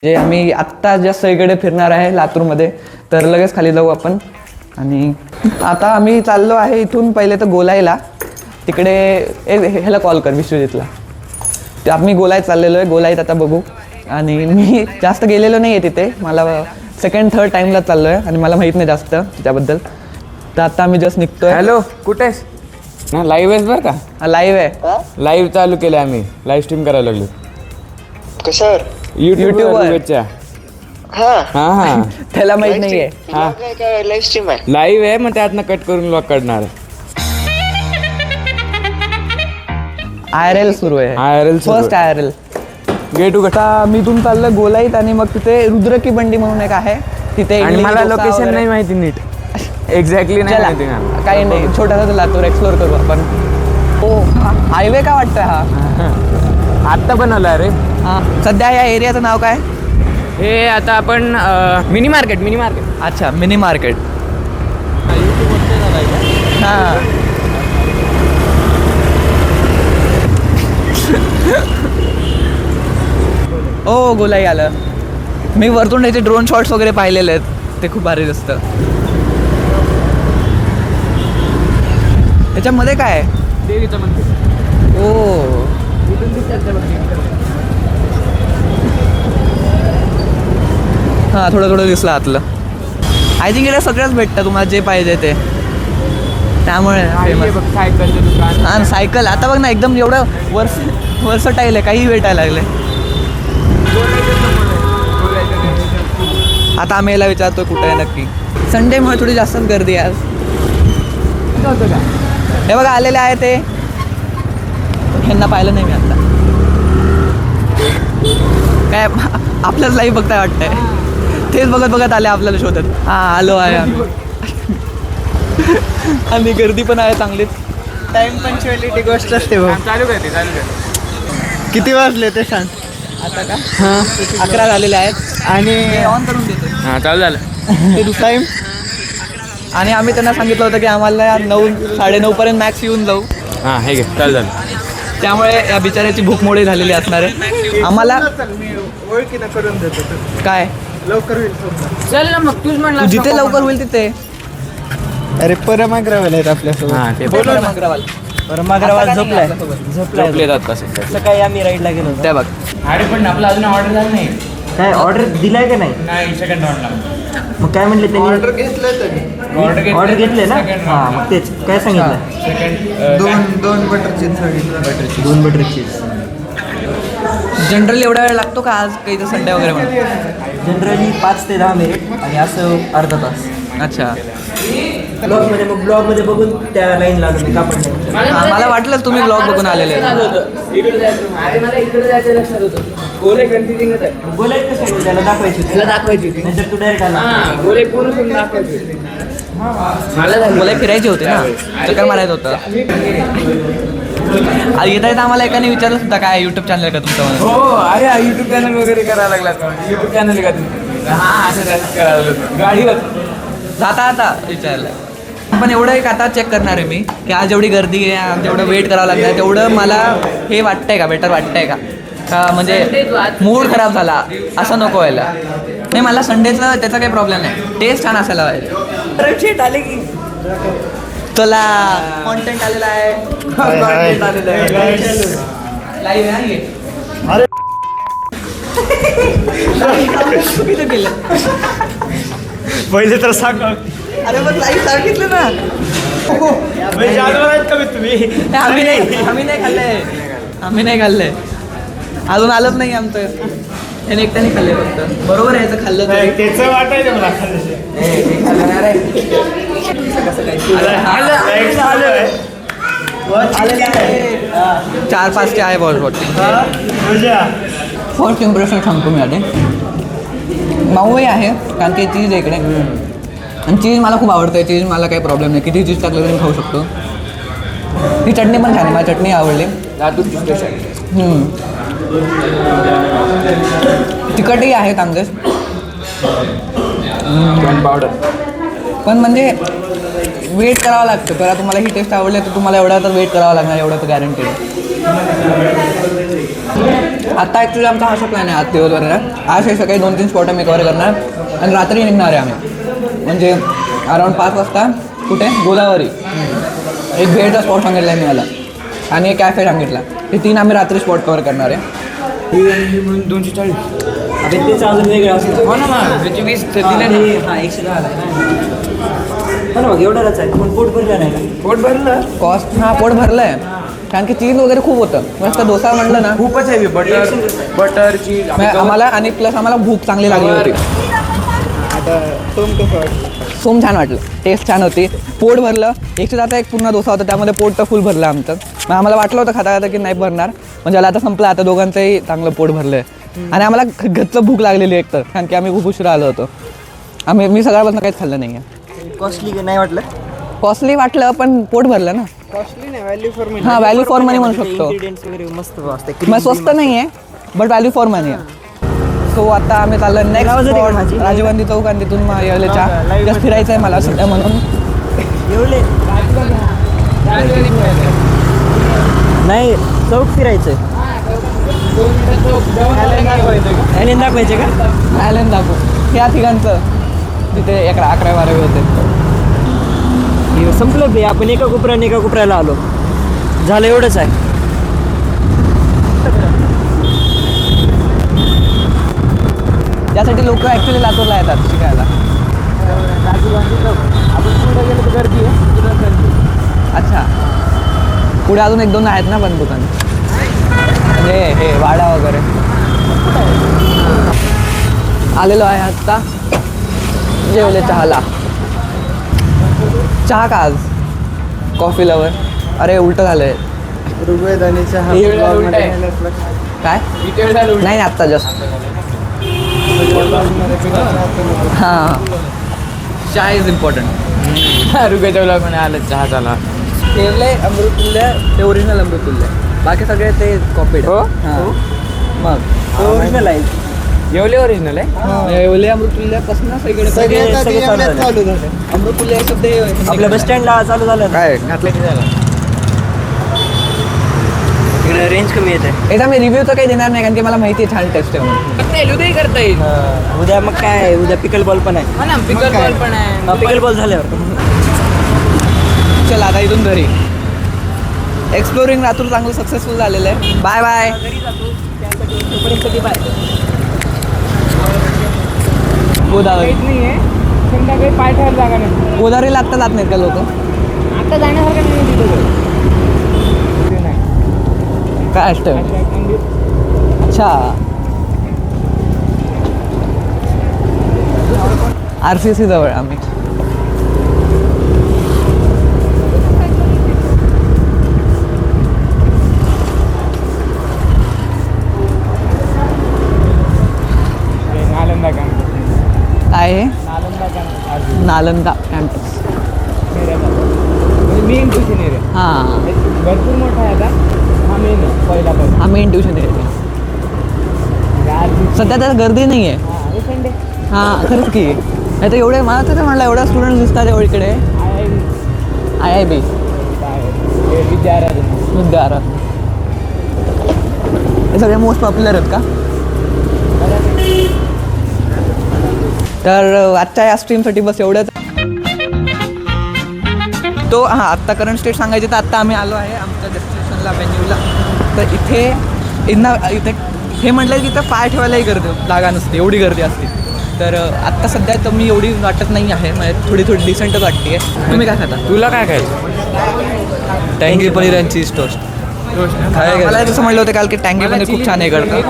जे आम्ही आत्ता जस्ट सगळीकडे फिरणार आहे लातूरमध्ये, तर लगेच खाली जाऊ आपण. आणि आता आम्ही चाललो आहे इथून पहिले तर गोलाईला, तिकडे ह्याला कॉल कर विश्वजितला. ते आम्ही गोलाईत चाललेलो आहे, गोलाईत आता बघू. आणि मी जास्त गेलेलो नाही आहे तिथे, मला सेकंड थर्ड टाईमला चाललो आहे आणि मला माहीत नाही जास्त त्याबद्दल. तर आता आम्ही जस्ट निघतोय. हॅलो, कुठे आहेस? ना लाईव्ह आहेस बरं का? हा लाईव्ह आहे. लाईव्ह चालू केलं आम्ही, लाईव्ह स्ट्रीम करायला लागलो. कशावर? युट्यूबवर. हा हा हा त्याला माहित नाहीये. हा काय लाईव्ह स्ट्रीम आहे? लाईव्ह आहे, मग त्यातनं कट करून लॉक करणार. IRL सुरू आहे. IRL सुरू आहे. First IRL. गेट उघड. आता मी इथून चाललं गोलाईत आणि मग तिथे रुद्रकी बंडी म्हणून एक आहे तिथे. आणि इडली, मला डोसा लोकेशन वगैरे. नाही माहिती नीट, एक्झॅक्टली नाही चला, माहिती मला. काही नाही, छोटासा लातूर एक्सप्लोर करू आपण. हो, हायवे का वाटतोय हा? आत्ता बनवला रे. हा, सध्या या एरियाचं नाव काय? हे आता आपण मिनी मार्केट. अच्छा, मिनी मार्केट. हां. ओ गोलाई आलं. मी वरतून त्याचे ड्रोन शॉट्स वगैरे पाहिलेले आहेत, ते खूप भारी दिसतं. त्याच्यामध्ये काय आहे? देवीचं मंदिर. ओ, हां, थोडं दिसलं आतलं. आय थिंक इकडे सगळंच भेटतं तुम्हाला जे पाहिजे ते, त्यामुळे फेमस. सायकलचं दुकान. हां, सायकल. आता बघ ना, एकदम एवढं वर्सटाईल आहे, काही भेटायला लागले. आता आम्ही याला विचारतो कुठं आहे नक्की. संडेमुळे थोडी जास्तच गर्दी आहे आज. हे बघा आलेले आहे ते, ह्यांना पाहिलं नाही मी आता. काय आपल्याच लाईव्ह बघताय वाटतंय, तेच बघत आले आपल्याला शोधत. हां, आलो आहे आम्ही. आणि गर्दी पण आहे चांगलीच. टाइम पंक्च्युअलिटी गोष्ट असते भाऊ. चालू कर. किती वाजले ते सांग आता का? हां, 11 झालेले आहेत आणि ऑन करून देतो. हां, चालू झालं. ते दुसरा टाईम. आणि आम्ही त्यांना सांगितलं होतं की आम्हाला 9 साडेनऊ पर्यंत मॅक्स येऊन जाऊ. हां, हे घे, चालू झालं. त्यामुळे या बिचाऱ्याची भूक मोडी झालेली असणार आहे आम्हाला. मी ओळखीनं करून देतो. काय लवकर होईल. चल ना मग, तूच म्हणला. तू जिथे लवकर होईल तिथे. अरे परमाग्रवाल आहेत आपल्यासोबत. हां, ते बोलू ना अग्रवाल. परमाग्रवाल झोपलाय. झोपले जात तसे. सकाळी आम्ही राईडला गेलो होतो. त्या बघ. अरे पण आपलं अजून ऑर्डर झालं नाही. काय ऑर्डर दिलाय का नाही? नाही, सेकंड राऊंडला. मग काय म्हणले त्यांनी? ऑर्डर घेतलं ऑर्डर घेतले ना? हां, मग तेच काय सांगितलं? सेकंड दोन butter cheese. 2 butter cheese. Generally एवढा वेळ लागतो का आज काही तर संडे वगैरे म्हणून? जनरली 5 ते 10 मिनिट आणि असं अर्धा तास. अच्छा. ब्लॉगमध्ये बघून त्या लाईन लागून मी का पण नाही. हां, मला वाटलं तुम्ही ब्लॉग बघून आलेले आहे. बोलायचं कसं आहे? त्याला दाखवायची होती. नाहीतर तू डायरेक्ट आला. मला फिरायचे होते ना, चक्कर मारायचं होतं. येता येता आम्हाला एकाने विचारलं सुद्धा काय यूट्यूब चॅनल आहे का तुमचं म्हणून. हो, अरे यूट्यूब चॅनल वगैरे करायला लागला. यूट्यूब चॅनल आहे का तुम्ही? हां, असं करायला लागलो गाडीवर. आता विचारलं. पण एवढं एक आता चेक करणार आहे मी की आज एवढी गर्दी आहे, आज एवढं वेट करावं लागणार, तेवढं मला हे वाटतंय का, बेटर वाटतंय का, म्हणजे मूड खराब झाला असं नको व्हायला. नाही, मला संडेचं त्याचा काही प्रॉब्लेम नाही, टेस्ट छान असायला पाहिजे. आले की तुला कॉन्टेंट आलेला आहे. कॉन्टेंट आलेलं आहे. लाईव्ह आहे. चुकीचं केलं. पहिले तर सांग. अरे मग लाईव्ह सांगितलं ना. आम्ही नाही खाल्लंय. अजून आलंच नाही आमचं. त्याने एकट्याने खाल्ले फक्त. बरोबर आहे, याचं खाल्लं तरी. त्याचं वाटायचं मला. चार 5चे आहे बॉल फर्स्ट इम्प्रेशन सांगतो मी आधी. माऊही आहे कारण की चीज आहे इकडे, आणि चीज मला खूप आवडतं. चीज मला काही प्रॉब्लेम नाही, किती चीज टाकलं तरी मी खाऊ शकतो. ही चटणी पण छान आहे, मला चटणी आवडली. तिखटही आहे चांगलंच. पावडर पण म्हणजे वेट करावं लागतं. तर तुम्हाला ही टेस्ट आवडली तर तुम्हाला एवढा तर वेट करावं लागणार, एवढं तर गॅरंटेड. आता ॲक्च्युली आमचा असा प्लॅन आहे आज दिवसभर आज हे सकाळी 2-3 स्पॉट आम्ही कवर करणार आणि रात्री निघणार आहे आम्ही म्हणजे अराऊंड 5 वाजता कुठे गोदावरी एक भेटचा स्पॉट सांगितला आहे मी मला आणि एक कॅफे सांगितला हे 3 आम्ही रात्री स्पॉट कवर करणार आहे. 240. अरे तेच अजून वेगळं असेल. हो ना मग त्याची 20 दिले ना. हा 110 हो ना मग एवढंच आहे पण पोट भरलं नाही का? पोट भरलं. कॉस्ट हा पोट भरलं आहे कारण की चीज वगैरे खूप होतं मस्त डोसा म्हणलं ना खूपच आहे बटर चीज म्हणजे आम्हाला आणि प्लस आम्हाला भूक चांगली लागली होती. सोम छान वाटलं टेस्ट छान होती पोट भरलं 110चा एक पूर्ण डोसा होता त्यामध्ये पोट तर फुल भरलं आमचं मग आम्हाला वाटलं होतं खाता खाता की नाही भरणार म्हणजे आता संपलं आता दोघांचंही चांगलं पोट भरलं आहे आणि आम्हाला गच्च भूक लागलेली एक तर कारण की आम्ही खूप उशिरा आलो होतो मी सगळ्यापासून काहीच खाल्लं नाही आहे. कॉस्टली नाही वाटलं? कॉस्टली वाटलं पण पोट भरलं ना. कॉस्टली नाही व्हॅल्यू फॉर मनी. हां व्हॅल्यू फॉर मनी म्हणू शकतो. इन्ग्रेडियंट्स वगैरे मस्त असते. मग स्वस्त नाही आहे बट व्हॅल्यू फॉर मनी आहे. सो आता आम्ही चाललं गावात जाते का नेक्स्ट माझी? राजवंदी चौक आणि तिथून येवलेच्या जस्ट फिरायचं आहे मला सध्या म्हणून एवढे नाही चौक फिरायचं आयलंड दाखवायचे का? आयलंड दाखवू या ठिकाणचं तिथे 11-12 होते. हे संपलं बे आपण एका कोपऱ्याला आलो झालं एवढंच आहे. त्यासाठी लोक ॲक्च्युली लातूरला येतात शिकायला. आपण पुढे गेलो तर गर्दी आहे. अच्छा पुढे अजून 1-2 आहेत ना पण दुकान म्हणजे हे वाडा वगैरे आलेलो आहे आत्ता जेवले चहाला. चहा का आज कॉफी लवर अरे उलटं झालं आहे. ऋग्वेद आणि चहा उलट आहे. काय इथे झालं. नाही आत्ता जस्ट हां चहा इज इम्पॉर्टंट. रुग्याच्या ब्लॉग मध्ये आलं चहा झाला. तेवले अमृतुल्य ते ओरिजिनल अमृतुल्य बाकी सगळे ते कॉपीड. हो? हां मग ओरिजिनल आहे. येवले ओरिजिनल आहे. एवढे अमृतुल्ल्यापासून सगळे सगळ्यात आधी सगळे चालू एवढ्यात चालू झालं. अमृतुल्य हे शब्द आपल्या बस स्टँडला चालू झालं ना. काय घातलं की झालं. इकडे रेंज कमी येते. एकदा मी रिव्ह्यू तर काही देणार नाही कारण की मला माहिती आहे छान टेस्ट आहे म्हणून. फक्त एलुदे करता येईल. उद्या मग काय उद्या पिकल बॉल पण आहे. हो ना पिकल बॉल पण आहे. पिकल बॉल झाल्यावर चल आता इथून घरी एक्सप्लोरिंग लातूर चांगलं सक्सेसफुल झालेलं आहे. Bye bye. गोदावरी नाही आहे संध्याकाळी पाय ठेवायला जागा नाही. गोदावरीला आत्ता जात नाहीत का लोक? आता जाण्यासारखं नाही तिथं. काय असतं अच्छा RCC जवळ आम्ही नालंदा कॅम्पस. काय आहे नालंदा कॅम्पस. नालंदा कॅम्पस. म्हणजे मेन ट्युशन एरिया हां भरपूर मोठा आहे आता. हा मेन आहे पहिला हा मेन ट्युशन एरिया. सध्या त्यात गर्दी नाही आहे. संडे हां खरंच की नाही तर एवढे मला तर म्हणलं एवढे स्टुडंट दिसतात एवढे इकडे. IIB विद्याराधन हे सगळे मोस्ट पॉप्युलर आहेत का? तर आजच्या या स्ट्रीमसाठी बस एवढंच. तो हां आत्ता करंट स्टेट सांगायचे तर आत्ता आम्ही आलो आहे आमच्या डेस्टिनेशनला व्हेन्यूला. तर इथे हे म्हटलं की इथं पाय ठेवायलाही गर्दी जागा नसते एवढी गर्दी असते. तर आत्ता सध्या तर मी एवढी वाटत नाही आहे म्हणजे थोडी डिसेंटच वाटते. तुम्ही काय खाता? तुला काय खायचं? टँगी पनीर आणि चीज टोस्ट. मला तसं म्हटलं होतं काल की टँगी पनीर खूप छान आहे करतं.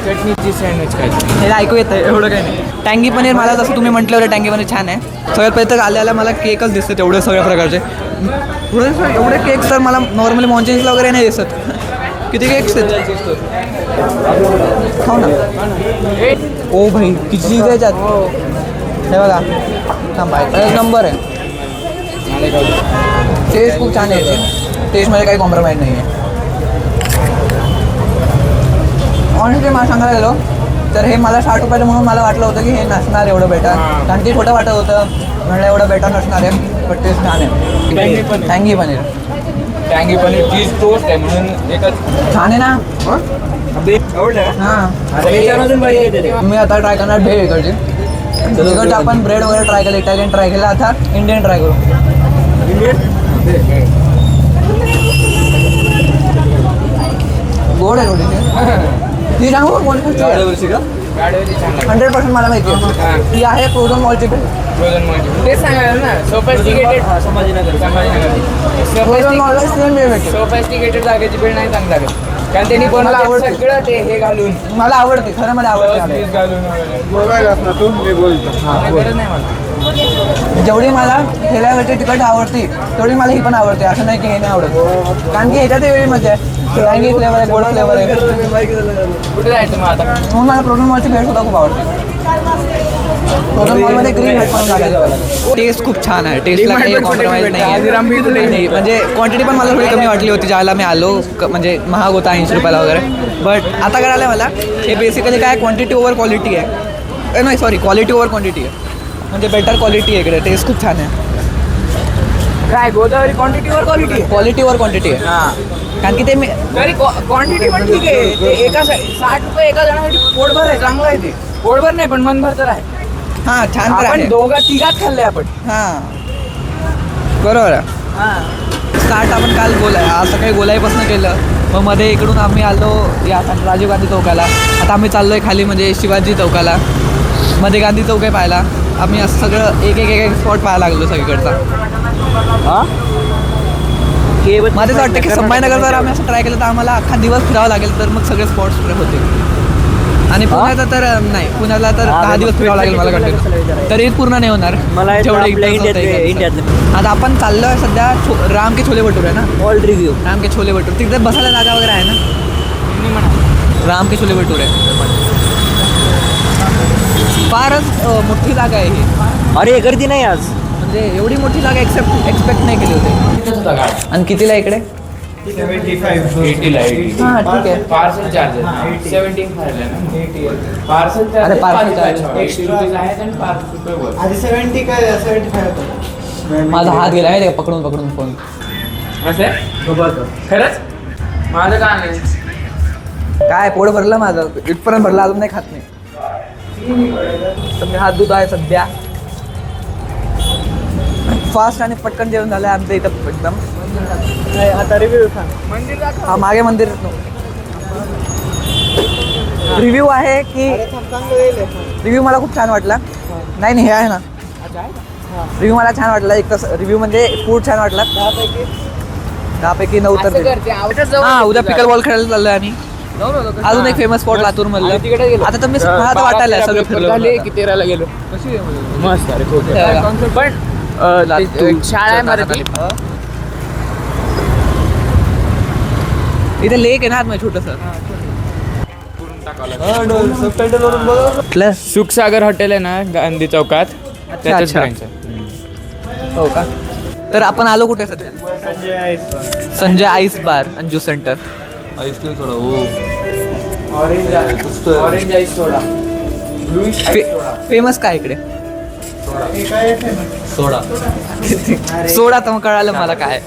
चटणीची सँडविच खायचं. हे ऐकू येतं एवढं काही नाही. टँगी पनीर मला जसं तुम्ही म्हटलं होतं टँगी पनीर छान आहे. सगळ्यात पहिले तर आल्याला मला केकच दिसते तेवढे सगळ्या प्रकारचे. थोडे एवढे केक्स तर मला नॉर्मली मॉन्चेन्सला वगैरे नाही दिसत. किती केक्स आहेत खाऊ ना. ओ भाई किती चीज आहे त्यात. हे बघा थांबा एक नंबर आहे. टेस्ट खूप छान आहे. टेस्टमध्ये काही कॉम्प्रोमाइज नाही आहे. ऑनेस्टली मला सांगायला गेलो तर हे मला 60 रुपयाचं म्हणून मला वाटलं होतं की हे नसणार एवढं बेटर कारण ते छोटं वाटत होतं म्हणलं एवढं बेटर नसणार आहे. पण टेस्ट छान आहे. टँगी पनीर टँगी पनीर चीज टोस्ट आहे म्हणून एकच. छान आहे ना. आवडलं हां त्याच्यामधून पाहिजे ते. मी आता ट्राय करणार भेळ इकडची. इकडचं आपण ब्रेड वगैरे ट्राय केलं, इटालियन ट्राय केलं, आता इंडियन ट्राय करू. गोड आहे थोडी. ती सांगू कोणती गाडीवरची का? गाडीवरची छान लागते. 100% मला माहिती आहे. ती आहे फ्रोझन मॉलची भेळ. फ्रोझन मॉल तेच सांगायला ना. सोफिस्टिकेटेड फ्रोझन मॉलला सेम भेळ भेटते. सोफिस्टिकेटेड जागेची भेळ नाही चांगली लागत कारण त्यांनी मला बनवलं आवडते. सगळं ते हे घालून मला आवडते, खरं मला आवडते. चीज घालून वगैरे. बोलायलास ना तू मी बोलतो. गरज नाही मला. जेवढी मला ठेल्यावरची तिखट आवडती तेवढी मला ही पण आवडते. असं नाही की हे नाही आवडत, कारण की ह्याच्यात वेगळी मजा आहे. वांगी फ्लेवर आहे, गोड फ्लेवर आहे. कुठे जायचं मग आता? म्हणून मला प्रोटीन मॉलची भेळ सुद्धा खूप आवडते. प्रोटीन मॉलमध्ये ग्रीन भेळ पण टाकायचं. टेस्ट खूप छान आहे, टेस्टला काही कॉम्प्रोमाइज नाही. म्हणजे क्वांटिटी पण मला थोडी कमी वाटली होती ज्याला मी आलो. म्हणजे महाग होता 80 रुपयाला वगैरे. बट आता कळालं मला हे बेसिकली काय क्वांटिटी ओव्हर क्वालिटी आहे. नाही सॉरी, क्वालिटी ओव्हर क्वांटिटी आहे. म्हणजे बेटर क्वालिटी आहे इकडे. टेस्ट खूप छान आहे. काय गोदावरी क्वांटिटीवर क्वालिटी क्वालिटीवर क्वांटिटी आहे. हां कारण की ते मी तरी क्वांटिटी पण ठीक आहे. ते एका 60 रुपये एका जणासाठी पोटभर आहे, चांगलं आहे ते. पोटभर नाही पण मनभर तर आहे. हां छान तर आपण आहे. दोघा तिघात खाल्ले आपण. हां बरोबर आहे. स्टार्ट आपण काल आज सकाळी गोलाईपासून केलं. मग मध्ये इकडून आम्ही आलो या राजीव गांधी चौकाला. आता आम्ही चाललोय खाली म्हणजे शिवाजी चौकाला. मध्ये गांधी चौक आहे पाहायला. आम्ही असं सगळं एक एक एक स्पॉट पाहायला लागलो सगळीकडचा. मला असं वाटतं की संभाजीनगर जर आम्ही असं ट्राय केलं तर आम्हाला अख्खा दिवस फिरावं लागेल, तर मग सगळे स्पॉट्स होतील. आणि पुण्याचा तर नाही, पुण्याला तर 10 दिवस फिरावं लागेल मला कंटिन्यू, तरी पूर्ण नाही होणार. मला जेवढं आपल्या इकडचं होतं इकडचं. इंडियातलं आता आपण चाललोय सध्या राम के छोले भटूरे आहे ना. All review. राम के छोले भटूरे तिकडे बसायला जागा वगैरे आहे ना. राम के छोले भटूरे फारच मोठी जागा आहे ही. अरे गर्दी नाही आज. म्हणजे एवढी मोठी जागा एक्सपेक्ट नाही केली होती. आणि कितीला इकडे? 80 हां ठीक आहे. पार्सल चार्जेस 75 ना. पार्सल अरे, parcel charges. 80 रुपये आहेत आणि 5 रुपये वर. आधी 70 काय 75 माझा हात गेला आहे पकडून पकडून फोन. असं आहे? खरंच माझं का नाही. काय पोट भरलं माझं, इथपर्यंत भरलं, अजून नाही खात नाही. तर मी हात धुत आहे सध्या. फास्ट आणि पटकन जेवण झालं आमचं इथं एकदम. आता रिव्ह्यू सांग. हा मागे मंदिर. रिव्ह्यू आहे की चांगलं येईल. रिव्ह्यू मला खूप छान वाटला. नाही नाही हे आहे ना. रिव्ह्यू मला छान वाटला. एक तसं रिव्ह्यू म्हणजे फूड छान वाटला. 10पैकी 9 तर दिले. हां उद्या पिकल बॉल खेळायला चाललोय आणि अजून एक फेमस स्पॉट लातूर मधलं. तिकडे गेलो. आता तर मी मला तर वाटायला सगळं फिरलो. की 13 ला गेलो. मस्त अरे खूप पण शाळा आहे मराठी. इथे लेक आहे ना आत छोटस. सुखसागर हॉटेल आहे ना गांधी चौकात, त्याच्याच अच्छा. branch आहे. हो का. तर आपण आलो कुठे सध्या? संजय आईस बार आणि ज्यूस सेंटर. आईस्क्रीम सोडा. ऑरेंज आईस सोडा. फेमस काय इकडे? सोडा. सोडा तर मग कळालं मला काय.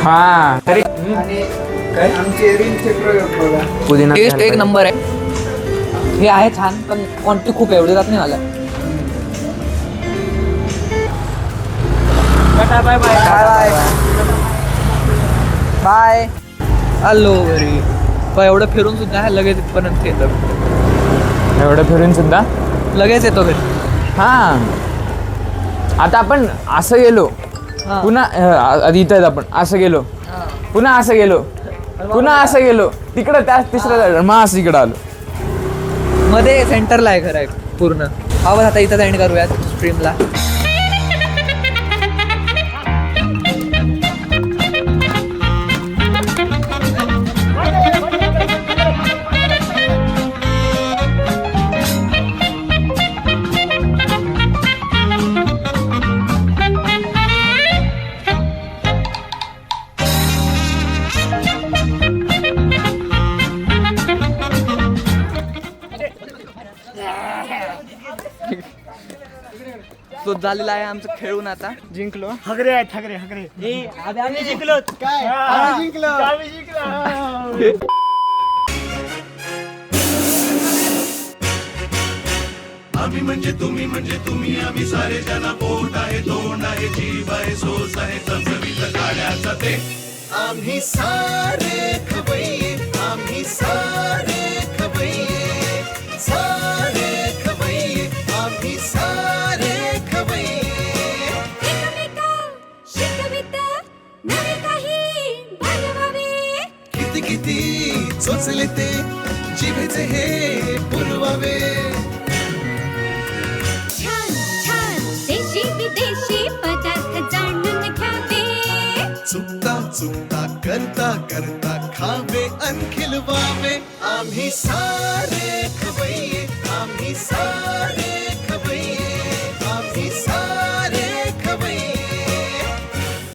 हा तरी आमची एरिनचे प्रयोग बघा. पुदिना टेस्ट एक नंबर आहे. हे आहे छान पण क्वांटिटी खूप एवढी जात नाही मला. Bye bye. Bye bye. Hello घरी. पण एवढं फिरून सुद्धा लगेच इथपर्यंत येतो. एवढं फिरून सुद्धा लगेच येतो घरी. हा. आता आपण असं गेलो हां. पुन्हा आधी इथं आपण असं गेलो पुन्हा असं गेलो पुन्हा असं गेलो तिकडं त्या तिसऱ्या मग असं इकडं आलो. मध्ये सेंटरला आहे घर आहे पूर्ण. आवाज आता इथं एंड करूयात स्ट्रीमला. तो झालेला आहे आमचं खेळून आता. जिंकलो. हगरे आहेत हगरे हगरे ए आम्ही जिंकलो काय आम्ही जिंकलो. आम्ही जिंकलो आम्ही म्हणजे तुम्ही आम्ही सारे जना पोट आहे तोंड आहे जीव आहे सोस आहे चमचमीत गाड्याचा ते आम्ही सारे खवय्ये आम्ही सारे खवय्ये आम्ही सारे खवय्ये किती किती चोचले ते जिभेचे हे पुरवावे विदेशी पदार्थ जाणून घ्यावे चुकता चुकता करता करता खावे अन खिलवावे आम्ही सारे खवय्ये आम्ही सारे